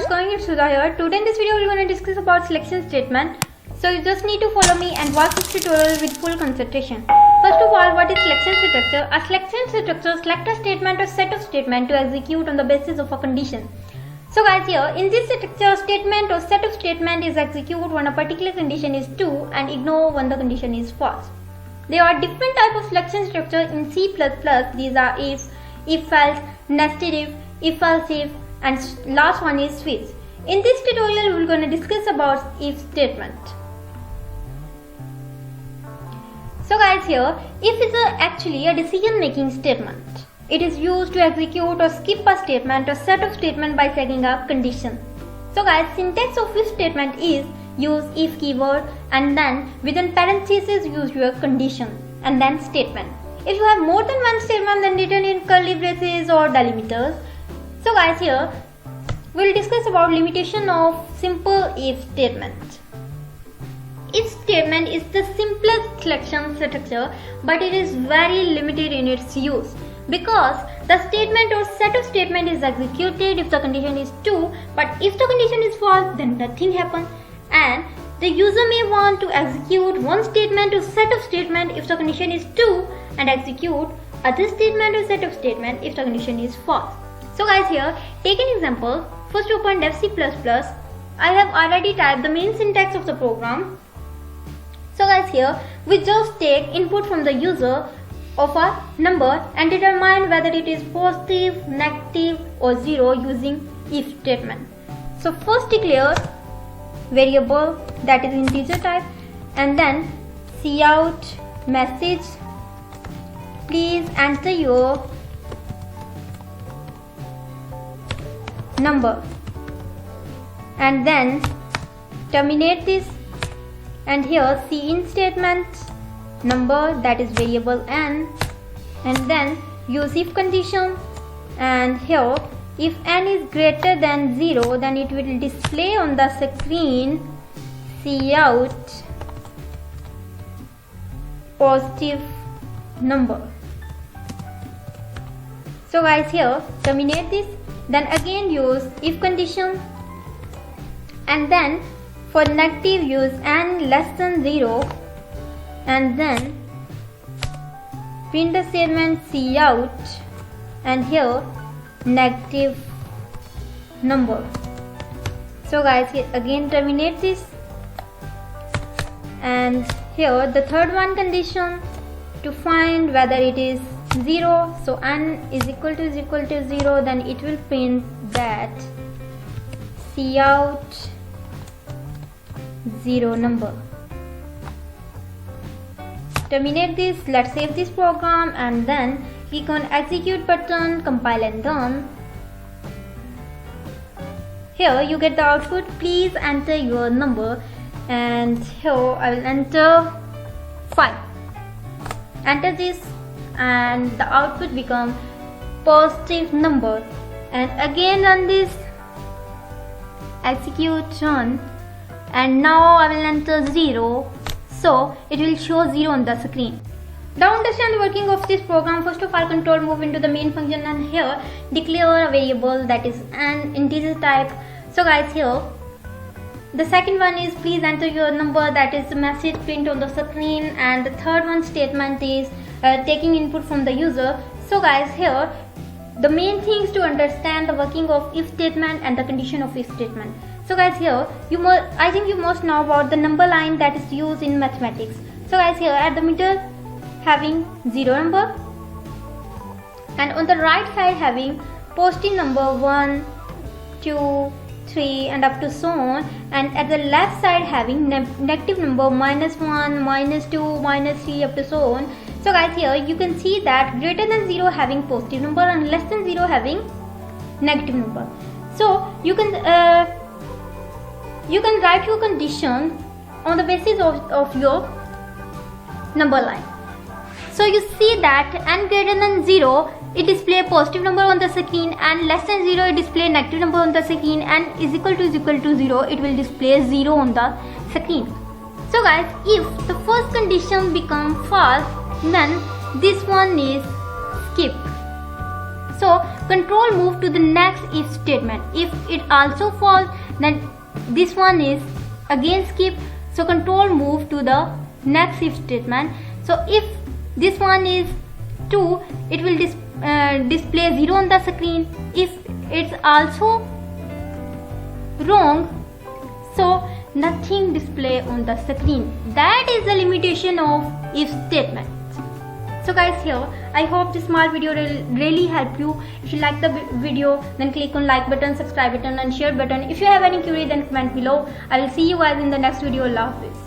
what's going on, Sudha here. Today in this video we're going to discuss about selection statement. So you just need to follow me and watch this tutorial with full concentration. First of all, what is selection structure? A selection structure selects a statement or set of statements to execute on the basis of a condition. So guys, here in this structure, statement or set of statement is executed when a particular condition is true and ignore when the condition is false. There are different types of selection structure in C++. These are if else, nested if else if, and last one is switch. In this tutorial, we're going to discuss about if statement. So guys, here if is actually a decision making statement. It is used to execute or skip a statement or set of statement by checking a condition. So guys, syntax of if statement is use if keyword and then within parentheses use your condition and then statement. If you have more than one statement, then written in curly braces or delimiters. So guys, here we'll discuss about limitation of simple if statement. If statement is the simplest selection structure, but it is very limited in its use because the statement or set of statement is executed if the condition is true, but if the condition is false, then nothing happens. And the user may want to execute one statement or set of statement if the condition is true and execute other statement or set of statement if the condition is false. So guys, here take an example. First open dev C++. I have already typed the main syntax of the program. So guys, here we just take input from the user of a number and determine whether it is positive, negative or 0 using if statement. So first declare variable that is integer type and then cout message, please enter your number, and then terminate this, and here cin statement number that is variable n, and then use if condition, and here if n is greater than 0, then it will display on the screen cout positive number. So guys, here terminate this, then again use if condition, and then for negative use n less than 0, and then print the statement cout and here negative number. So guys, here again terminate this, and here the third one condition to find whether it is 0. So n is equal to 0, then it will print that cout 0 number. Terminate this. Let's save this program and then click on execute button, compile and done. Here you get the output, please enter your number, and here I will enter 5. Enter this and the output become positive number, and again run this, execute, run, and now I will enter 0, so it will show 0 on the screen. Now understand the working of this program. First of all, control move into the main function and here declare a variable that is an integer type. So guys, here the second one is please enter your number, that is the message print on the screen, and the third one statement is taking input from the user. So guys, here the main things to understand the working of if statement and the condition of if statement. So guys, here I think you must know about the number line that is used in mathematics. So guys, here at the middle having 0 number, and on the right side having positive number 1, 2, 3 and up to so on, and at the left side having negative number -1, -2, -3 up to so on. So guys, here you can see that greater than 0 having positive number and less than 0 having negative number. So you can write your condition on the basis of your number line. So you see that n greater than 0 it display positive number on the screen, and less than 0 it display negative number on the screen, and is equal to 0 it will display 0 on the screen. So guys, if the first condition become false, then this one is skip. So control move to the next if statement. If it also false, then this one is again skip. So control move to the next if statement. So if this one is 2, it will display 0 on the screen. If it's also wrong, so nothing display on the screen. That is the limitation of if statement. So guys, here I hope this small video will really help you. If you like the video, then click on like button, subscribe button and share button. If you have any query, then comment below. I will see you guys in the next video. Allah Hafiz.